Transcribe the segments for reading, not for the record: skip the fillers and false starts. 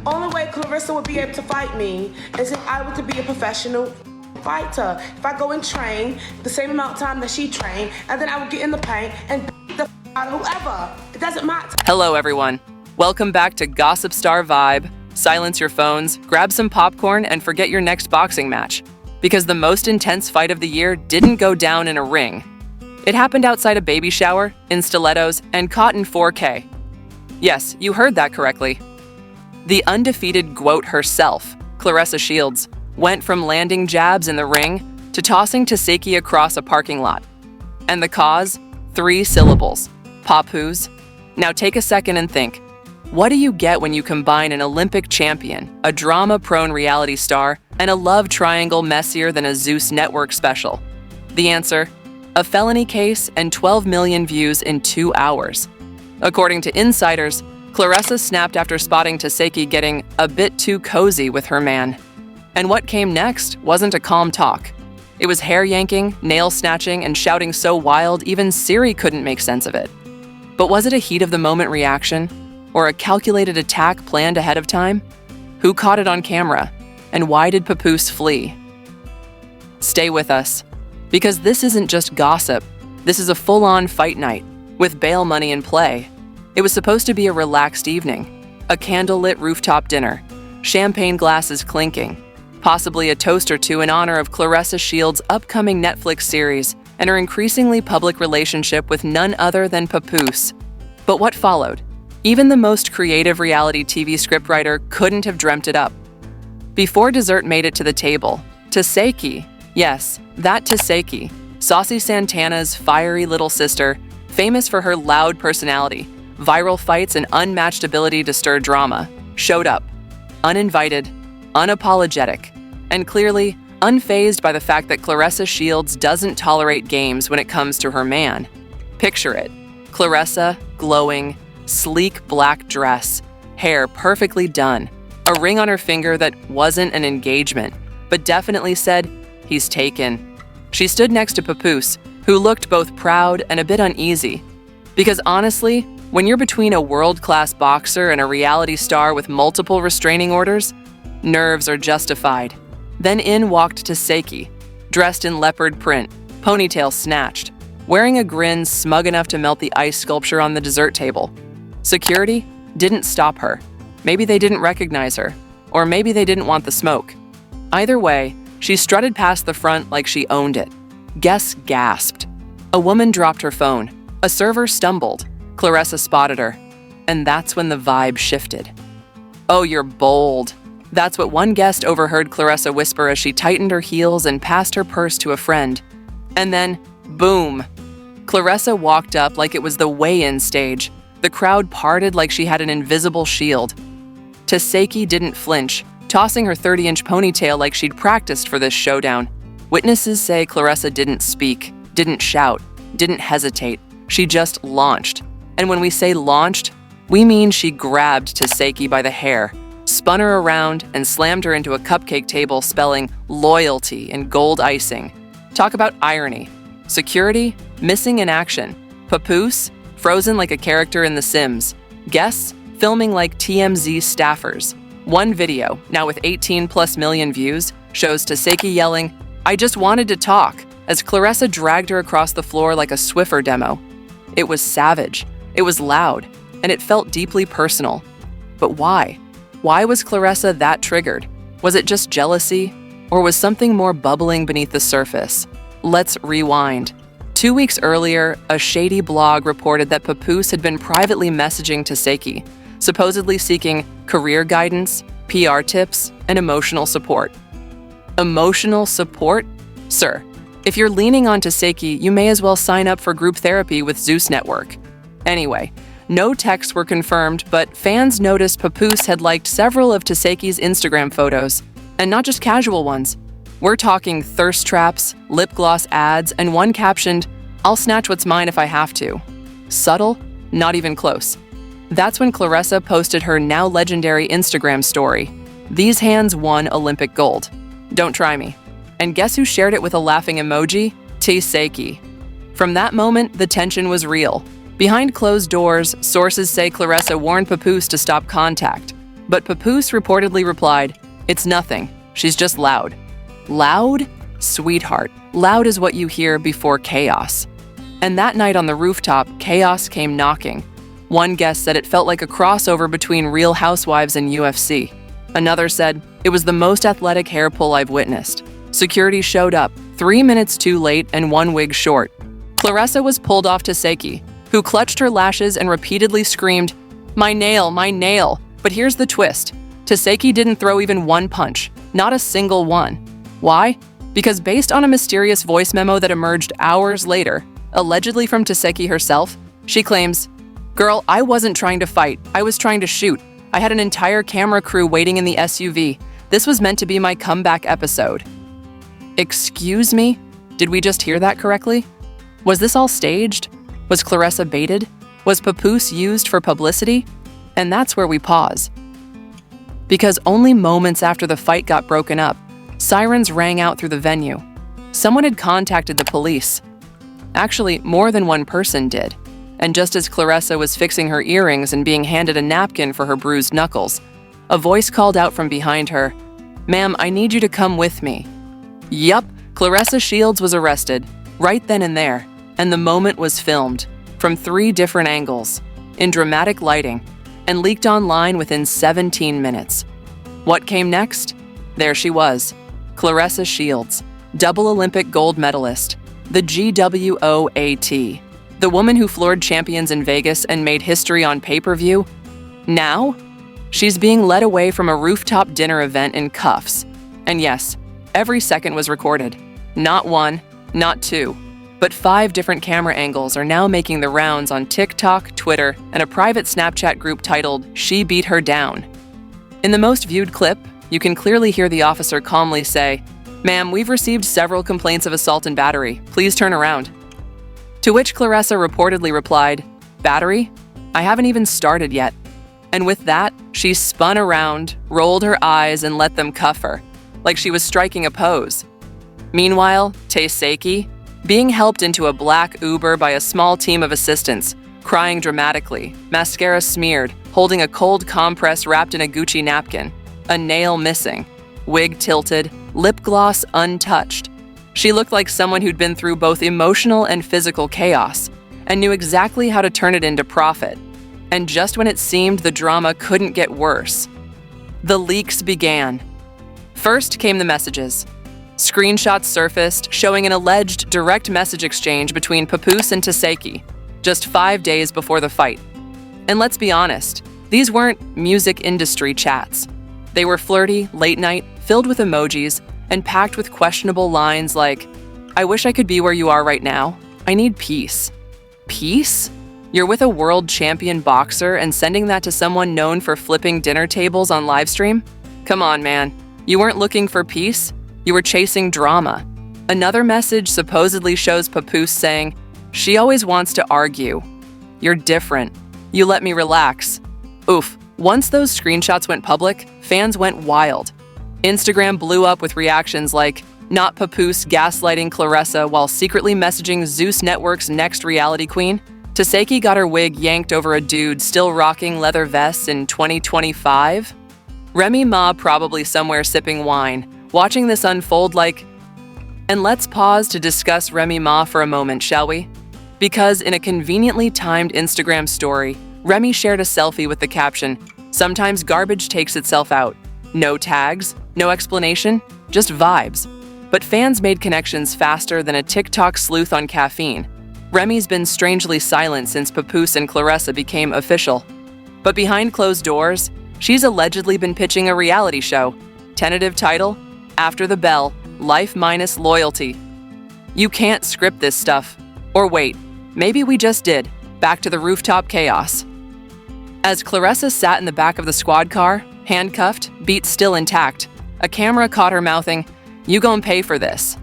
Only way Claressa would be able to fight me is if I were to be a professional fighter. If I go and train the same amount of time that she trained, and then I would get in the paint and beat the out of whoever. It doesn't matter. Hello, everyone. Welcome back to Gossip Star Vibe. Silence your phones, grab some popcorn, and forget your next boxing match. Because the most intense fight of the year didn't go down in a ring. It happened outside a baby shower, in stilettos, and caught in 4K. Yes, you heard that correctly. The undefeated GOAT herself, Claressa Shields, went from landing jabs in the ring to tossing Tesehki across a parking lot. And the cause? 3 syllables. Papoose. Now take a second and think. What do you get when you combine an Olympic champion, a drama-prone reality star, and a love triangle messier than a Zeus Network special? The answer? A felony case and 12 million views in 2 hours. According to insiders, Claressa snapped after spotting Tesehki getting a bit too cozy with her man. And what came next wasn't a calm talk. It was hair yanking, nail snatching, and shouting so wild even Siri couldn't make sense of it. But was it a heat-of-the-moment reaction? Or a calculated attack planned ahead of time? Who caught it on camera? And why did Papoose flee? Stay with us, because this isn't just gossip. This is a full-on fight night, with bail money in play. It was supposed to be a relaxed evening, a candlelit rooftop dinner, champagne glasses clinking, possibly a toast or two in honor of Claressa Shields' upcoming Netflix series and her increasingly public relationship with none other than Papoose. But what followed? Even the most creative reality TV scriptwriter couldn't have dreamt it up. Before dessert made it to the table, Tesehki, yes, that Tesehki, Saucy Santana's fiery little sister, famous for her loud personality, viral fights, and unmatched ability to stir drama, showed up, uninvited, unapologetic, and clearly unfazed by the fact that Claressa Shields doesn't tolerate games when it comes to her man. Picture it, Claressa, glowing, sleek black dress, hair perfectly done, a ring on her finger that wasn't an engagement, but definitely said, "He's taken." She stood next to Papoose, who looked both proud and a bit uneasy. Because honestly, when you're between a world-class boxer and a reality star with multiple restraining orders, nerves are justified. Then in walked Tesehki, dressed in leopard print, ponytail snatched, wearing a grin smug enough to melt the ice sculpture on the dessert table. Security didn't stop her. Maybe they didn't recognize her, or maybe they didn't want the smoke. Either way, she strutted past the front like she owned it. Guests gasped. A woman dropped her phone. A server stumbled. Claressa spotted her. And that's when the vibe shifted. "Oh, you're bold." That's what one guest overheard Claressa whisper as she tightened her heels and passed her purse to a friend. And then, boom. Claressa walked up like it was the weigh-in stage. The crowd parted like she had an invisible shield. Tesehki didn't flinch, tossing her 30-inch ponytail like she'd practiced for this showdown. Witnesses say Claressa didn't speak, didn't shout, didn't hesitate. She just launched. And when we say launched, we mean she grabbed Tesehki by the hair, spun her around, and slammed her into a cupcake table spelling loyalty in gold icing. Talk about irony. Security, missing in action. Papoose, frozen like a character in The Sims. Guests, filming like TMZ staffers. One video, now with 18+ million views, shows Tesehki yelling, "I just wanted to talk," as Claressa dragged her across the floor like a Swiffer demo. It was savage, it was loud, and it felt deeply personal. But why? Why was Claressa that triggered? Was it just jealousy? Or was something more bubbling beneath the surface? Let's rewind. 2 weeks earlier, a shady blog reported that Papoose had been privately messaging Tesehki, supposedly seeking career guidance, PR tips, and emotional support. Emotional support? Sir, if you're leaning on Tesehki, you may as well sign up for group therapy with Zeus Network. Anyway, no texts were confirmed, but fans noticed Papoose had liked several of Tesehki's Instagram photos, and not just casual ones. We're talking thirst traps, lip gloss ads, and one captioned, "I'll snatch what's mine if I have to." Subtle? Not even close. That's when Claressa posted her now legendary Instagram story. "These hands won Olympic gold. Don't try me." And guess who shared it with a laughing emoji? Tesehki. From that moment, the tension was real. Behind closed doors, sources say Claressa warned Papoose to stop contact. But Papoose reportedly replied, "It's nothing. She's just loud." Loud? Sweetheart, loud is what you hear before chaos. And that night on the rooftop, chaos came knocking. One guest said it felt like a crossover between Real Housewives and UFC. Another said, "It was the most athletic hair pull I've witnessed." Security showed up, 3 minutes too late and 1 wig short. Claressa was pulled off Tesehki, who clutched her lashes and repeatedly screamed, "My nail, my nail." But here's the twist. Tesehki didn't throw even 1 punch, not a single one. Why? Because based on a mysterious voice memo that emerged hours later, allegedly from Tesehki herself, she claims, "Girl, I wasn't trying to fight. I was trying to shoot. I had an entire camera crew waiting in the SUV. This was meant to be my comeback episode." Excuse me? Did we just hear that correctly? Was this all staged? Was Claressa baited? Was Papoose used for publicity? And that's where we pause. Because only moments after the fight got broken up, sirens rang out through the venue. Someone had contacted the police. Actually, more than one person did. And just as Claressa was fixing her earrings and being handed a napkin for her bruised knuckles, a voice called out from behind her, "Ma'am, I need you to come with me." Yup, Claressa Shields was arrested, right then and there, and the moment was filmed, from 3 different angles, in dramatic lighting, and leaked online within 17 minutes. What came next? There she was, Claressa Shields, double Olympic gold medalist, the GWOAT, the woman who floored champions in Vegas and made history on pay-per-view. Now, she's being led away from a rooftop dinner event in cuffs. And yes, every second was recorded. Not 1, not 2, but 5 different camera angles are now making the rounds on TikTok, Twitter, and a private Snapchat group titled "She Beat Her Down." In the most viewed clip, you can clearly hear the officer calmly say, "Ma'am, we've received several complaints of assault and battery. Please turn around." To which Claressa reportedly replied, "Battery? I haven't even started yet." And with that, she spun around, rolled her eyes, and let them cuff her, like she was striking a pose. Meanwhile, Tesehki, being helped into a black Uber by a small team of assistants, crying dramatically, mascara smeared, holding a cold compress wrapped in a Gucci napkin, a nail missing, wig tilted, lip gloss untouched. She looked like someone who'd been through both emotional and physical chaos, and knew exactly how to turn it into profit. And just when it seemed the drama couldn't get worse, the leaks began. First came the messages. Screenshots surfaced showing an alleged direct message exchange between Papoose and Tesehki, just 5 days before the fight. And let's be honest, these weren't music industry chats. They were flirty, late night, filled with emojis, and packed with questionable lines like, "I wish I could be where you are right now. I need peace." Peace? You're with a world champion boxer and sending that to someone known for flipping dinner tables on livestream? Come on, man. You weren't looking for peace? You were chasing drama. Another message supposedly shows Papoose saying, "She always wants to argue. You're different. You let me relax." Oof. Once those screenshots went public, fans went wild. Instagram blew up with reactions like, "Not Papoose gaslighting Claressa while secretly messaging Zeus Network's next reality queen." Tesehki got her wig yanked over a dude still rocking leather vests in 2025. Remy Ma probably somewhere sipping wine, watching this unfold like... And let's pause to discuss Remy Ma for a moment, shall we? Because in a conveniently timed Instagram story, Remy shared a selfie with the caption, "Sometimes garbage takes itself out. No tags, no explanation, just vibes." But fans made connections faster than a TikTok sleuth on caffeine. Remy's been strangely silent since Papoose and Claressa became official. But behind closed doors, she's allegedly been pitching a reality show. Tentative title, After the Bell, Life Minus Loyalty. You can't script this stuff. Or wait, maybe we just did. Back to the rooftop chaos. As Claressa sat in the back of the squad car, handcuffed, beat still intact, a camera caught her mouthing, "You gon' pay for this."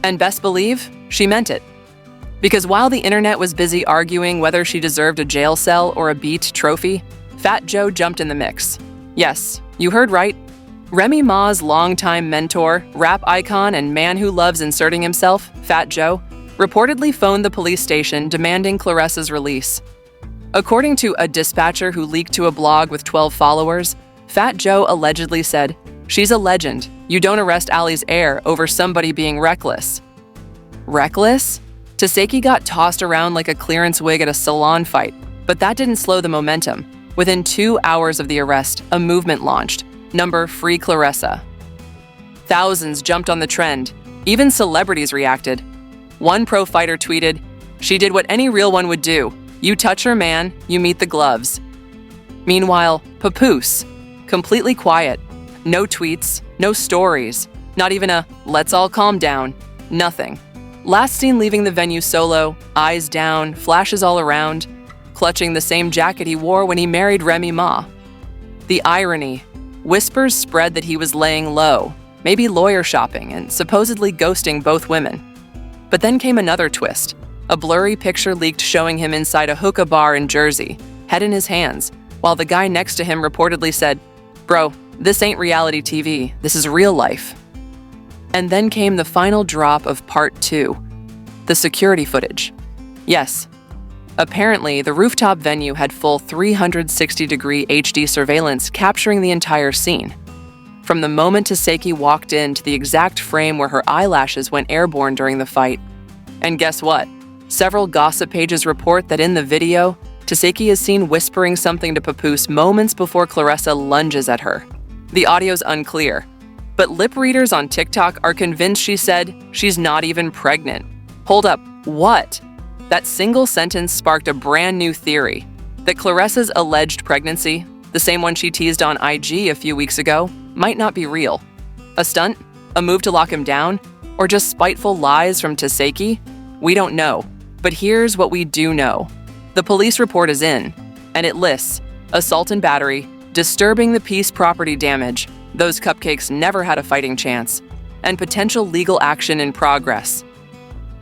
And best believe, she meant it. Because while the internet was busy arguing whether she deserved a jail cell or a beat trophy, Fat Joe jumped in the mix. Yes, you heard right. Remy Ma's longtime mentor, rap icon, and man who loves inserting himself, Fat Joe, reportedly phoned the police station demanding Claressa's release. According to a dispatcher who leaked to a blog with 12 followers, Fat Joe allegedly said, "She's a legend. You don't arrest Ali's heir over somebody being reckless." Reckless? Tesehki got tossed around like a clearance wig at a salon fight, but that didn't slow the momentum. Within 2 hours of the arrest, a movement launched, number Free Claressa. Thousands jumped on the trend. Even celebrities reacted. One pro fighter tweeted, "She did what any real one would do. You touch her man, you meet the gloves." Meanwhile, Papoose, completely quiet. No tweets, no stories, not even a "let's all calm down," nothing. Last seen leaving the venue solo, eyes down, flashes all around, clutching the same jacket he wore when he married Remy Ma. The irony. Whispers spread that he was laying low, maybe lawyer shopping, and supposedly ghosting both women. But then came another twist. A blurry picture leaked showing him inside a hookah bar in Jersey, head in his hands, while the guy next to him reportedly said, "Bro, this ain't reality TV, this is real life." And then came the final drop of part 2, the security footage. Yes, apparently the rooftop venue had full 360-degree HD surveillance capturing the entire scene. From the moment Tesehki walked in to the exact frame where her eyelashes went airborne during the fight. And guess what? Several gossip pages report that in the video, Tesehki is seen whispering something to Papoose moments before Claressa lunges at her. The audio's unclear, but lip readers on TikTok are convinced she said she's not even pregnant. Hold up, what? That single sentence sparked a brand new theory, that Claressa's alleged pregnancy, the same one she teased on IG a few weeks ago, might not be real. A stunt? A move to lock him down? Or just spiteful lies from Tesehki? We don't know, but here's what we do know. The police report is in, and it lists assault and battery, disturbing the peace, property damage, those cupcakes never had a fighting chance, and potential legal action in progress.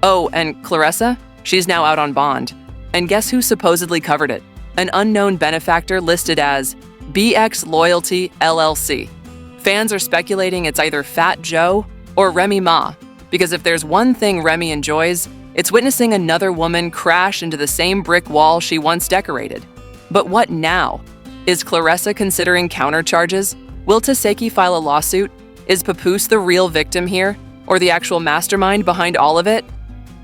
Oh, and Claressa? She's now out on bond. And guess who supposedly covered it? An unknown benefactor listed as BX Loyalty LLC. Fans are speculating it's either Fat Joe or Remy Ma, because if there's one thing Remy enjoys, it's witnessing another woman crash into the same brick wall she once decorated. But what now? Is Claressa considering countercharges? Will Tesehki file a lawsuit? Is Papoose the real victim here, or the actual mastermind behind all of it?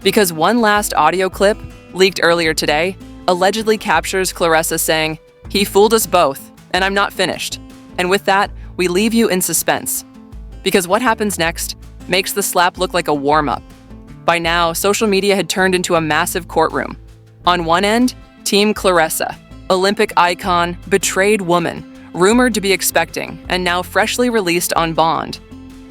Because one last audio clip, leaked earlier today, allegedly captures Claressa saying, "He fooled us both, and I'm not finished." And with that, we leave you in suspense. Because what happens next makes the slap look like a warm-up. By now, social media had turned into a massive courtroom. On one end, Team Claressa, Olympic icon, betrayed woman, rumored to be expecting, and now freshly released on bond.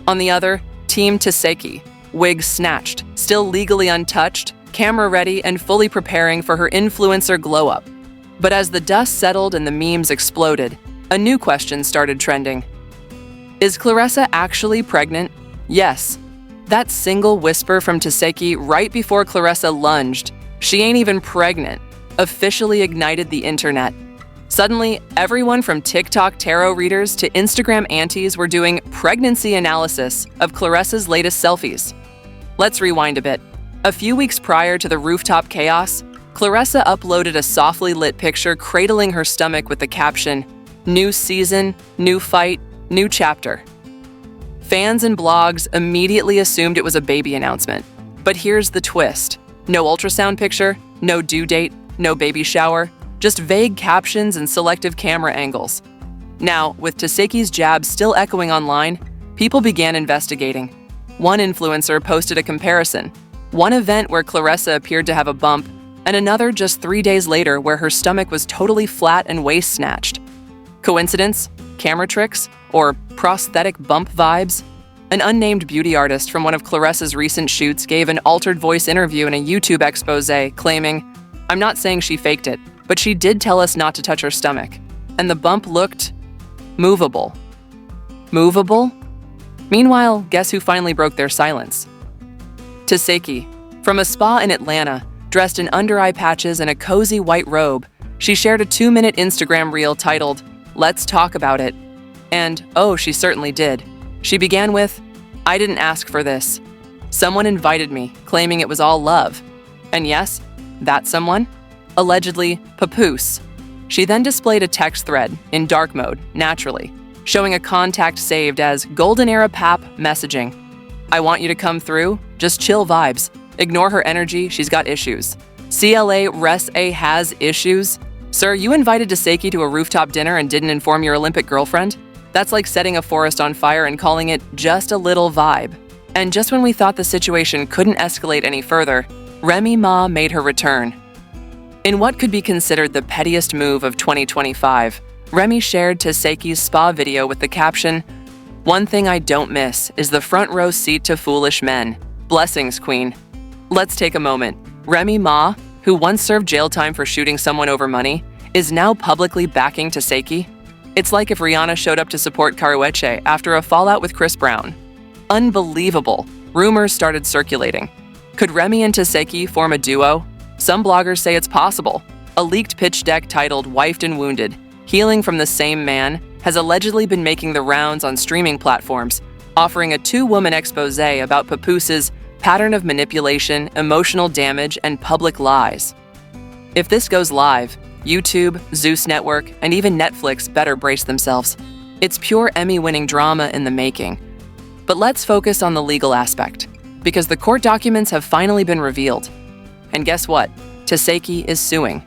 On the other, Team Tesehki, wig snatched, still legally untouched, camera ready, and fully preparing for her influencer glow-up. But as the dust settled and the memes exploded, a new question started trending. Is Claressa actually pregnant? Yes. That single whisper from Tesehki right before Claressa lunged, "She ain't even pregnant," officially ignited the internet. Suddenly, everyone from TikTok tarot readers to Instagram aunties were doing pregnancy analysis of Claressa's latest selfies. Let's rewind a bit. A few weeks prior to the rooftop chaos, Claressa uploaded a softly lit picture cradling her stomach with the caption, "New season, new fight, new chapter." Fans and blogs immediately assumed it was a baby announcement. But here's the twist. No ultrasound picture, no due date, no baby shower, just vague captions and selective camera angles. Now, with Tesehki's jab still echoing online, people began investigating. One influencer posted a comparison. One event where Claressa appeared to have a bump, and another just 3 days later where her stomach was totally flat and waist snatched. Coincidence? Camera tricks? Or prosthetic bump vibes? An unnamed beauty artist from one of Claressa's recent shoots gave an altered voice interview in a YouTube expose claiming, "I'm not saying she faked it, but she did tell us not to touch her stomach. And the bump looked movable." Movable? Meanwhile, guess who finally broke their silence? Tesehki. From a spa in Atlanta, dressed in under-eye patches and a cozy white robe, she shared a 2-minute Instagram reel titled, "Let's Talk About It." And, oh, she certainly did. She began with, "I didn't ask for this. Someone invited me, claiming it was all love." And yes, that someone? Allegedly, Papoose. She then displayed a text thread, in dark mode, naturally, showing a contact saved as Golden Era Pap messaging. I want you to come through, just chill vibes. Ignore her energy, she's got issues. CLA Res A has issues? Sir, you invited Tesehki to a rooftop dinner and didn't inform your Olympic girlfriend? That's like setting a forest on fire and calling it just a little vibe. And just when we thought the situation couldn't escalate any further, Remy Ma made her return. In what could be considered the pettiest move of 2025, Remy shared Tesehki's spa video with the caption, "One thing I don't miss is the front row seat to foolish men. Blessings, queen." Let's take a moment. Remy Ma, who once served jail time for shooting someone over money, is now publicly backing Tesehki. It's like if Rihanna showed up to support Claressa after a fallout with Chris Brown. Unbelievable. Rumors started circulating. Could Remy and Tesehki form a duo? Some bloggers say it's possible. A leaked pitch deck titled Wifed and Wounded, Healing from the Same Man, has allegedly been making the rounds on streaming platforms, offering a two-woman expose about Papoose's pattern of manipulation, emotional damage, and public lies. If this goes live, YouTube, Zeus Network, and even Netflix better brace themselves. It's pure Emmy-winning drama in the making. But let's focus on the legal aspect, because the court documents have finally been revealed. And guess what? Tesehki is suing.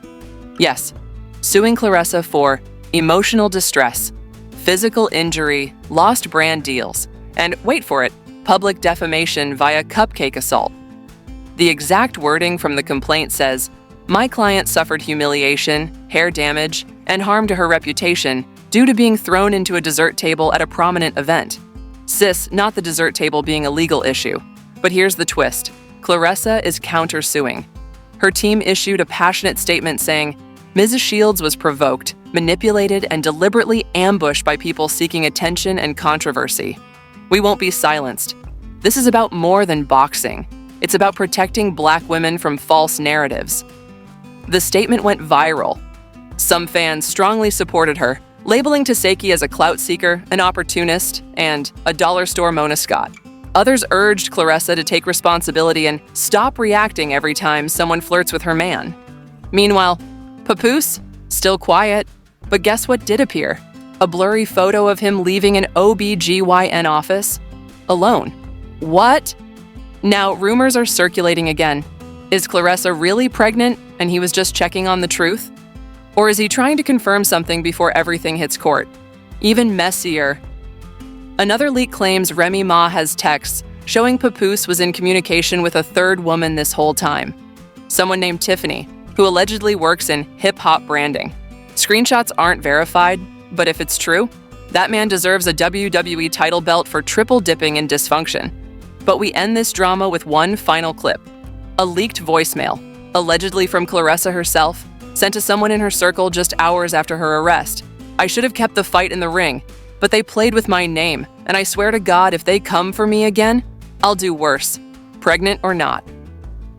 Yes, suing Claressa for emotional distress, physical injury, lost brand deals, and wait for it, public defamation via cupcake assault. The exact wording from the complaint says, "My client suffered humiliation, hair damage, and harm to her reputation due to being thrown into a dessert table at a prominent event." Sis, not the dessert table being a legal issue. But here's the twist. Claressa is countersuing. Her team issued a passionate statement saying, Mrs. Shields was provoked, manipulated, and deliberately ambushed by people seeking attention and controversy. We won't be silenced. This is about more than boxing. It's about protecting Black women from false narratives. The statement went viral. Some fans strongly supported her, labeling Tesehki as a clout seeker, an opportunist, and a dollar store Mona Scott. Others urged Claressa to take responsibility and stop reacting every time someone flirts with her man. Meanwhile, Papoose, still quiet, but guess what did appear? A blurry photo of him leaving an OB/GYN office alone. What? Now, rumors are circulating again. Is Claressa really pregnant and he was just checking on the truth? Or is he trying to confirm something before everything hits court? Even messier. Another leak claims Remy Ma has texts showing Papoose was in communication with a third woman this whole time. Someone named Tiffany, who allegedly works in hip-hop branding. Screenshots aren't verified, but if it's true, that man deserves a WWE title belt for triple dipping in dysfunction. But we end this drama with one final clip. A leaked voicemail, allegedly from Claressa herself, sent to someone in her circle just hours after her arrest. I should have kept the fight in the ring, but they played with my name, and I swear to God if they come for me again, I'll do worse, pregnant or not.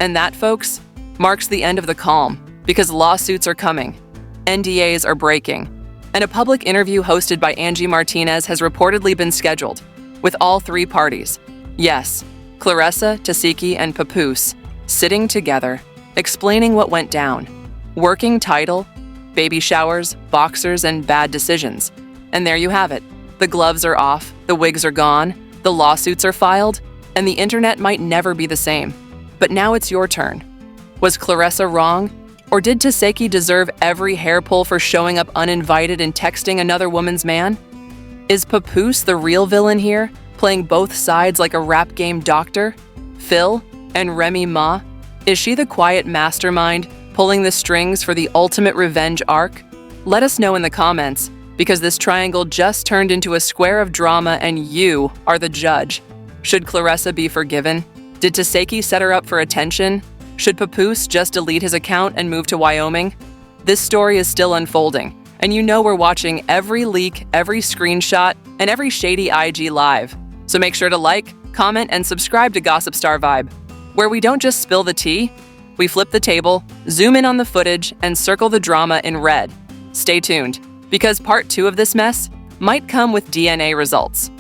And that, folks, marks the end of the calm, because lawsuits are coming, NDAs are breaking, and a public interview hosted by Angie Martinez has reportedly been scheduled, with all three parties. Yes, Claressa, Tesehki, and Papoose, sitting together, explaining what went down. Working title, baby showers, boxers, and bad decisions. And there you have it. The gloves are off, the wigs are gone, the lawsuits are filed, and the internet might never be the same. But now it's your turn. Was Claressa wrong? Or did Tesehki deserve every hair pull for showing up uninvited and texting another woman's man? Is Papoose the real villain here, playing both sides like a rap game doctor? Phil and Remy Ma? Is she the quiet mastermind pulling the strings for the ultimate revenge arc? Let us know in the comments, because this triangle just turned into a square of drama and you are the judge. Should Claressa be forgiven? Did Tesehki set her up for attention? Should Papoose just delete his account and move to Wyoming? This story is still unfolding, and you know we're watching every leak, every screenshot, and every shady IG live. So make sure to like, comment, and subscribe to Gossip Star Vibe, where we don't just spill the tea, we flip the table, zoom in on the footage, and circle the drama in red. Stay tuned, because part 2 of this mess might come with DNA results.